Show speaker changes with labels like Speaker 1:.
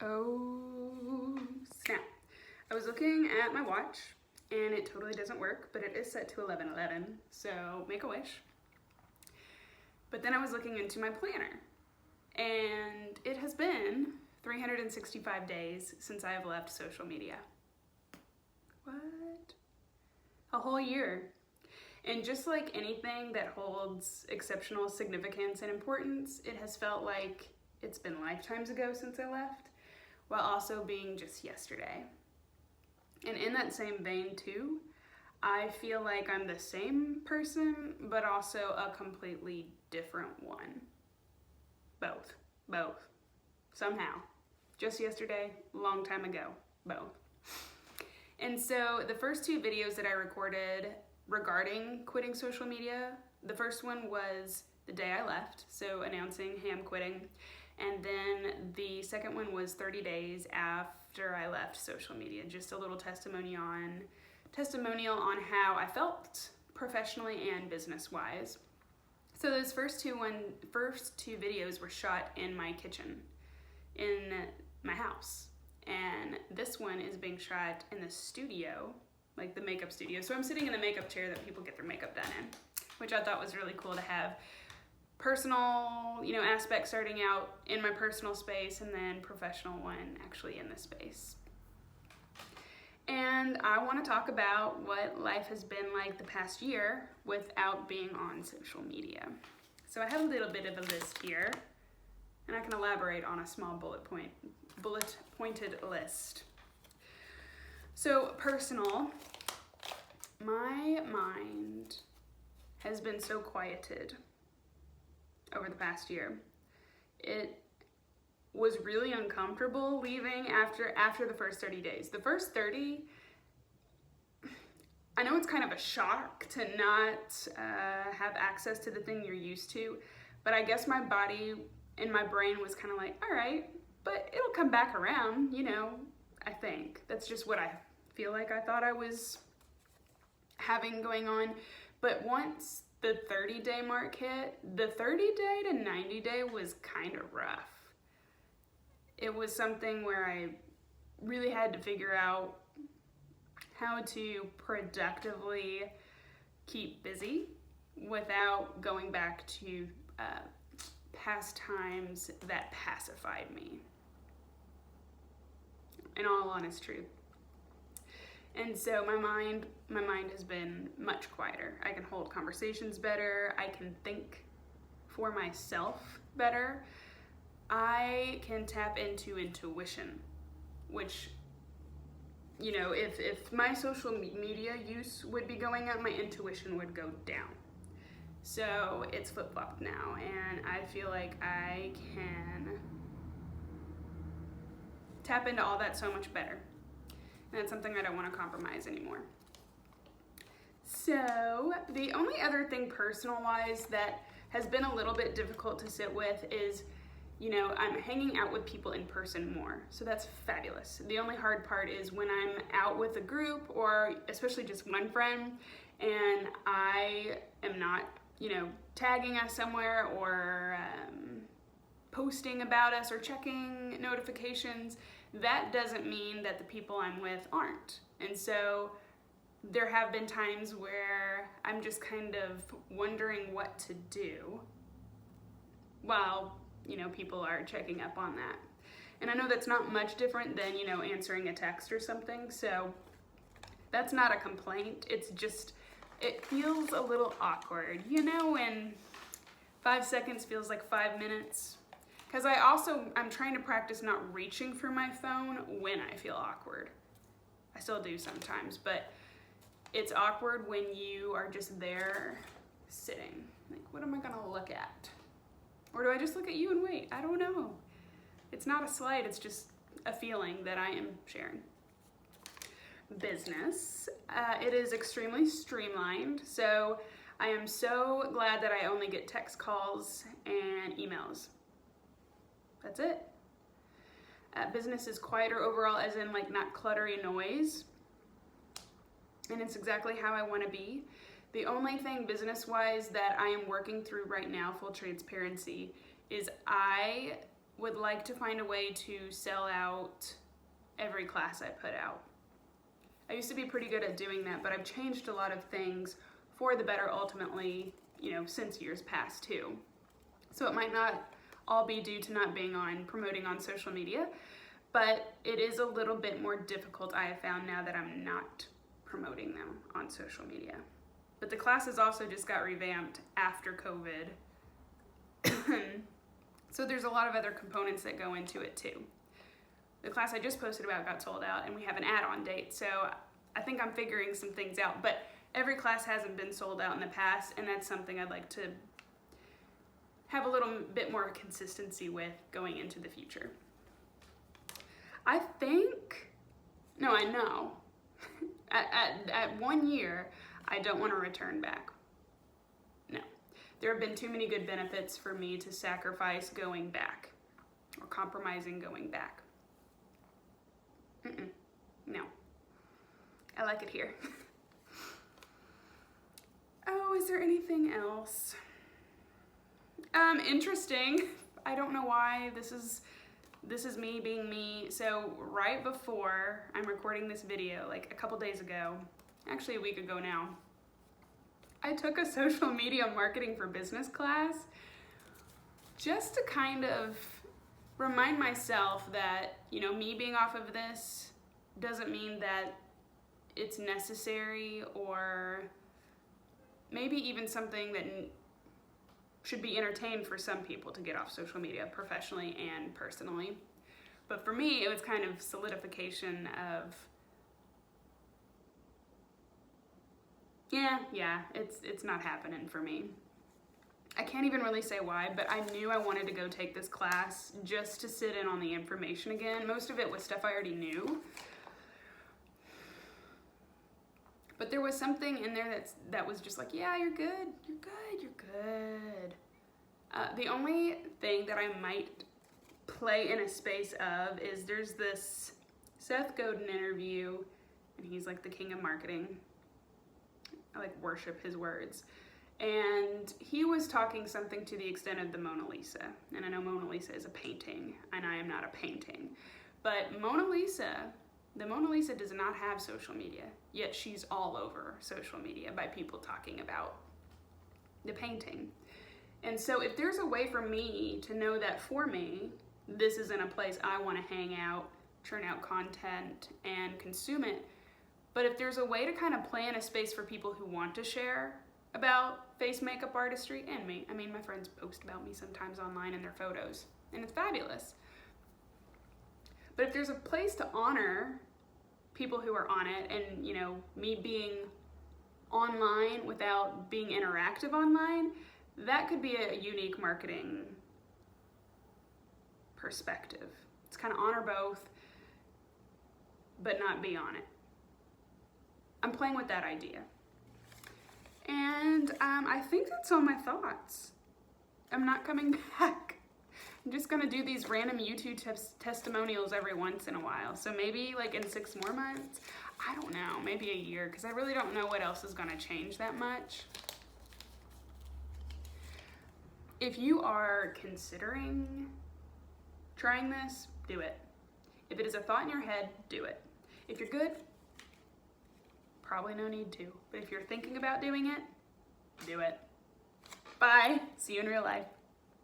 Speaker 1: Oh, snap. I was looking at my watch and it totally doesn't work, but it is set to 11:11, so make a wish. But then I was looking into my planner and it has been 365 days since I have left social media. What? A whole year. And just like anything that holds exceptional significance and importance, it has felt like it's been lifetimes ago since I left, while also being just yesterday. And in that same vein too, I feel like I'm the same person, but also a completely different one. Both. Somehow. Just yesterday, long time ago, both. And so the first two videos that I recorded regarding quitting social media, the first one was the day I left, so announcing, hey, I'm quitting. And then the second one was 30 days after I left social media, just a little testimonial on how I felt professionally and business-wise. So those first two videos were shot in my kitchen, in my house. And this one is being shot in the studio, like the makeup studio. So I'm sitting in the makeup chair that people get their makeup done in, which I thought was really cool to have personal, aspects starting out in my personal space and then professional one actually in the space. And I want to talk about what life has been like the past year without being on social media. So I have a little bit of a list here, and I can elaborate on a small bullet-pointed list. So personal, my mind has been so quieted over the past year. It was really uncomfortable leaving after the first 30 days. The first 30, I know it's kind of a shock to not have access to the thing you're used to, but I guess my body and my brain was kind of like, all right, but it'll come back around, I think. That's just what I feel like I thought I was having going on. But once the 30-day mark hit, the 30-day to 90-day was kind of rough. It was something where I really had to figure out how to productively keep busy without going back to past times that pacified me, in all honest truth. And so my mind has been much quieter. I can hold conversations better. I can think for myself better. I can tap into intuition, which, if my social media use would be going up, my intuition would go down. So it's flip-flopped now, and I feel like I can tap into all that so much better. And it's something I don't want to compromise anymore. So the only other thing personal-wise that has been a little bit difficult to sit with is, I'm hanging out with people in person more. So that's fabulous. The only hard part is when I'm out with a group, or especially just one friend, and I am not, tagging us somewhere or posting about us or checking notifications. That doesn't mean that the people I'm with aren't. And so there have been times where I'm just kind of wondering what to do while, people are checking up on that. And I know that's not much different than, answering a text or something. So that's not a complaint. It's just, it feels a little awkward, when 5 seconds feels like 5 minutes. Because I'm trying to practice not reaching for my phone when I feel awkward. I still do sometimes, but it's awkward when you are just there sitting. Like, what am I gonna look at? Or do I just look at you and wait? I don't know. It's not a slight, it's just a feeling that I am sharing. Business. It is extremely streamlined, so I am so glad that I only get text calls and emails. That's it. Business is quieter overall, as in not cluttery noise. And it's exactly how I want to be. The only thing business-wise that I am working through right now, full transparency, is I would like to find a way to sell out every class I put out. I used to be pretty good at doing that, but I've changed a lot of things for the better ultimately, since years past too. So it might not all be due to not being promoting on social media, but it is a little bit more difficult, I have found, now that I'm not promoting them on social media. But the classes also just got revamped after COVID. So there's a lot of other components that go into it too. The class I just posted about got sold out, and we have an add-on date, so I think I'm figuring some things out. But every class hasn't been sold out in the past, and that's something I'd like to have a little bit more consistency with going into the future. I know. At 1 year, I don't want to return back. No. There have been too many good benefits for me to sacrifice going back or compromising going back. No. I like it here. Oh, is there anything else? Interesting. I don't know why this is me being me. So right before I'm recording this video, like a couple days ago, actually a week ago now, I took a social media marketing for business class just to kind of remind myself that, me being off of this doesn't mean that it's necessary or maybe even something that should be entertained for some people to get off social media professionally and personally. But for me, it was kind of solidification of, yeah, it's not happening for me. I can't even really say why, but I knew I wanted to go take this class just to sit in on the information again. Most of it was stuff I already knew. But there was something in there that was just like, yeah, you're good. The only thing that I might play in a space of is there's this Seth Godin interview, and he's like the king of marketing. I worship his words. And he was talking something to the extent of the Mona Lisa. And I know Mona Lisa is a painting, and I am not a painting. But the Mona Lisa does not have social media, yet she's all over social media by people talking about the painting. And so if there's a way for me to know that for me, this is in a place I want to hang out, churn out content, and consume it, but if there's a way to kind of plan a space for people who want to share about face makeup artistry and me. I mean, my friends post about me sometimes online in their photos, and it's fabulous. But if there's a place to honor people who are on it and, me being online without being interactive online, that could be a unique marketing perspective. It's kind of honor both, but not be on it. I'm playing with that idea. And I think that's all my thoughts. I'm not coming back. I'm just gonna do these random YouTube testimonials every once in a while. So maybe in 6 more months, I don't know, maybe a year, because I really don't know what else is gonna change that much. If you are considering trying this, do it. If it is a thought in your head, do it. If you're good, probably no need to. But if you're thinking about doing it, do it. Bye. See you in real life.